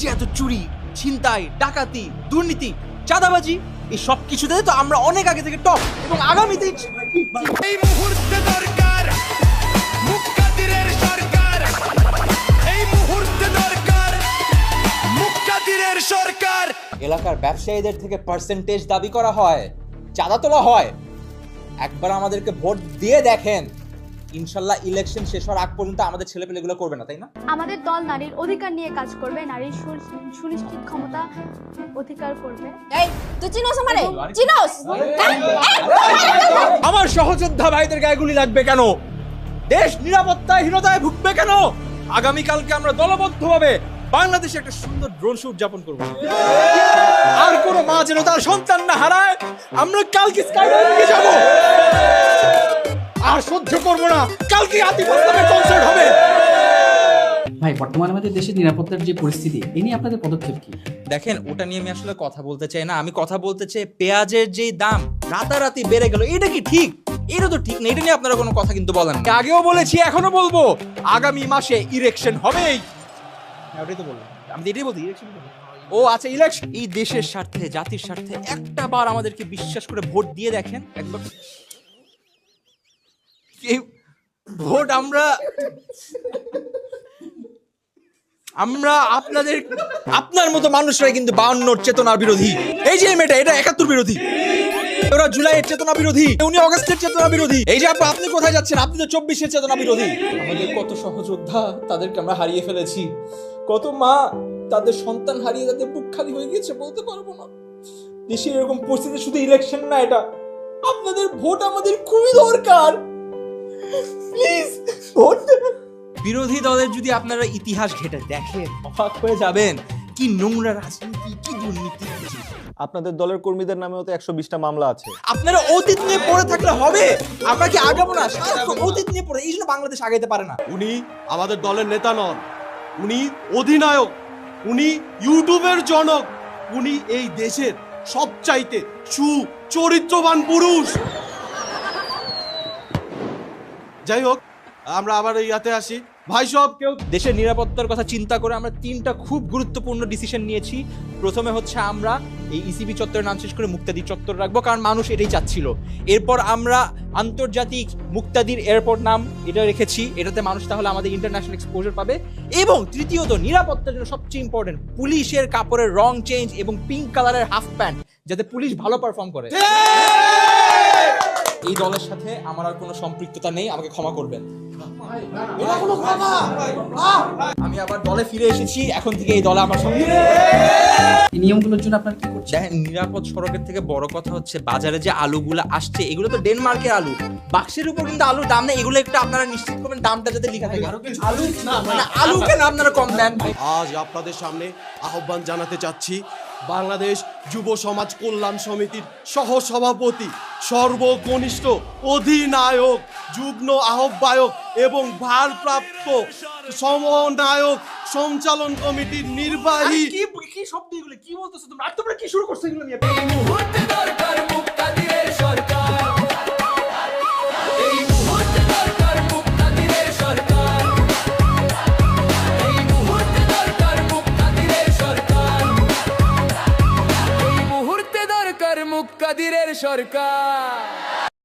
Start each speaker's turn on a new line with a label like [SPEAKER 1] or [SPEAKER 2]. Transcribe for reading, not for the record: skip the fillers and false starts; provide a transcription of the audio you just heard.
[SPEAKER 1] যে এত চুরি, ছিনতাই, ডাকাতি, দুর্নীতি, চাঁদাবাজি, এই সব কিছুতে তো আমরা অনেক আগে থেকে টপ, এবং আগামীতে
[SPEAKER 2] এই মুহূর্তে দরকার মুক্তাদিরের সরকার, এই মুহূর্তে দরকার মুক্তাদিরের সরকার।
[SPEAKER 1] এলাকার ব্যবসায়ীদের থেকে পার্সেন্টেজ দাবি করা হয়, চাঁদা তোলা হয়। একবার আমাদেরকে ভোট দিয়ে দেখেন, ইনশাল্লাহ ইলেকশন শেষ হওয়ার আগ পর্যন্ত আমাদের ছেলেপেলেগুলো করবে না, তাই না?
[SPEAKER 3] আমাদের দল নারীর অধিকার নিয়ে কাজ করবে, নারীর সুনিশ্চিত ক্ষমতা অধিকার করবে।
[SPEAKER 4] এই তুই চিনোস আমারে? চিনোস?
[SPEAKER 1] আমার সহযোদ্ধা ভাইদের গায়ে গুলি লাগবে কেন? দেশ নিরাপত্তাহীনতায় ভুগবে কেন? আগামীকালকে আমরা দলবদ্ধভাবে বাংলাদেশে একটা সুন্দর ড্রোন শো উদযাপন করব। আর কোনো মা যেন তার সন্তান না হারায়। আমরা কালকে স্কাইলাইনে যাব, আর সহ্য করব না। কালকে আতিফ আসলামের কনসার্ট হবে।
[SPEAKER 5] ভাই, বর্তমানে আমাদের দেশের নিরাপত্তার যে পরিস্থিতি, এ নিয়ে আপনাদের পদক্ষেপ কি?
[SPEAKER 1] দেখেন, ওটা নিয়ে আমি আসলে কথা বলতে চাই না। আমি কথা বলতে চাই পেঁয়াজের যে দাম রাতারাতি বেড়ে গেল, এটা কি ঠিক? এটা তো ঠিক না। এটা নিয়ে আপনারা কোনো কথা কিন্তু বলেন না। আগেও বলেছি, এখনো বলবো, আগামী মাসে ইলেকশন হবেই। ওটাই তো বললাম, আমি এটাই বলছি, ইলেকশন। ও আচ্ছা, ইলেকশন। এই দেশের স্বার্থে, জাতির স্বার্থে একটা বার আমাদেরকে বিশ্বাস করে ভোট দিয়ে দেখেন একবার। এই ভোট আমরা আপনার মতো মানুষরাই কিন্তু 52 চেতনার বিরোধী। এই যে মেয়েটা, এটা 71 বিরোধী। ওরা জুলাইয়ের চেতনা বিরোধী, উনি অগস্টের চেতনা বিরোধী। এই যে আপনি কোথায় যাচ্ছেন? আপনি তো 24-এর চেতনা বিরোধী। আমাদের কত সহযোদ্ধা, তাদেরকে আমরা হারিয়ে ফেলেছি। কত মা তাদের সন্তান হারিয়ে তাদের বুক খালি হয়ে গিয়েছে, বলতে পারবো না। দেশে এরকম পরিস্থিতি শুধু ইলেকশন না, এটা আপনাদের ভোট আমাদের খুবই দরকার। প্লিজ ভোট দেবেন। বিরোধী দলের যদি আপনারা ইতিহাস ঘেটে দেখেন, অবাক হয়ে যাবেন। কি নোংরা রাজনীতি, কি দুর্নীতি।
[SPEAKER 6] আপনাদের দলের কর্মীদের নামেও তো 120টা মামলা আছে।
[SPEAKER 1] আপনারা অতীত নিয়ে পড়ে থাকলে হবে? আমরা কি আগাবো না? সারাক্ষণ অতীত নিয়ে পড়ে, এই জন্য বাংলাদেশ আগাইতে পারে না।
[SPEAKER 7] উনি আমাদের দলের নেতা নন, উনি অধিনায়ক, উনি ইউটিউবের জনক, উনি এই দেশের সবচাইতে সুচরিত্রবান পুরুষ। যাই হোক, আমরা আবার ইয়াতে আসি। ভাই সব কেউ
[SPEAKER 1] দেশের নিরাপত্তার কথা চিন্তা করে আমরা 3টা খুব গুরুত্বপূর্ণ ডিসিশন নিয়েছি। প্রথমে হচ্ছে আমরা এই ইসিবি চত্বরের নাম শেষ করে মুক্তাদির চত্বর রাখবো, কারণ মানুষ এটাই চাচ্ছিল। এরপর আমরা আন্তর্জাতিক মুক্তাদির এয়ারপোর্ট নাম এটা রেখেছি, এটাতে মানুষ তাহলে আমাদের ইন্টারন্যাশনাল এক্সপোজার পাবে। এবং তৃতীয়ত, নিরাপত্তার জন্য সবচেয়ে ইম্পর্টেন্ট, পুলিশের কাপড়ের রং চেঞ্জ এবং পিঙ্ক কালারের হাফ প্যান্ট, যাতে পুলিশ ভালো পারফর্ম করে। এই দলের সাথে আমার আর কোনো সম্পৃক্ততা নেই, আমাকে ক্ষমা করবেন। আমি আবার দলে ফিরে এসেছি, এখন থেকে এই দলে আমার সঙ্গে।
[SPEAKER 5] এই নিয়মগুলোর জন্য আপনারা কি করছেন?
[SPEAKER 1] দেখেন, নিরাপদ সড়কের থেকে বড় কথা হচ্ছে বাজারে যে আলুগুলো আসছে, এগুলো তো ডেনমার্কের আলু। বাক্সের উপর কিন্তু আলুর দাম নেই, এগুলো একটু আপনারা নিশ্চিত করবেন দামটা যাতে লেখা থাকে। আলু না, মানে আলু কেন আপনারা কম দেন?
[SPEAKER 7] আজ আপনাদের সামনে আহ্বান জানাতে চাচ্ছি, বাংলাদেশ যুব সমাজ কল্যাণ সমিতির সহ সভাপতি, সর্বকনিষ্ঠ অধিনায়ক, যুগ্ম আহ্বায়ক এবং ভারপ্রাপ্ত সমন্বয়ক সঞ্চালন কমিটির নির্বাহী।
[SPEAKER 1] কি শব্দ এগুলো? কি বলতেছো তোমরা? আর তোমরা কি শুরু করছো এগুলো নিয়ে?
[SPEAKER 2] মুহূর্তে দরকার মুক্তাদিরের সরকার, এই মুহূর্তে দরকার মুক্তাদিরের সরকার, এই মুহূর্তে দরকার মুক্তাদিরের সরকার, এই মুহূর্তে দরকার মুক্তাদিরের সরকার।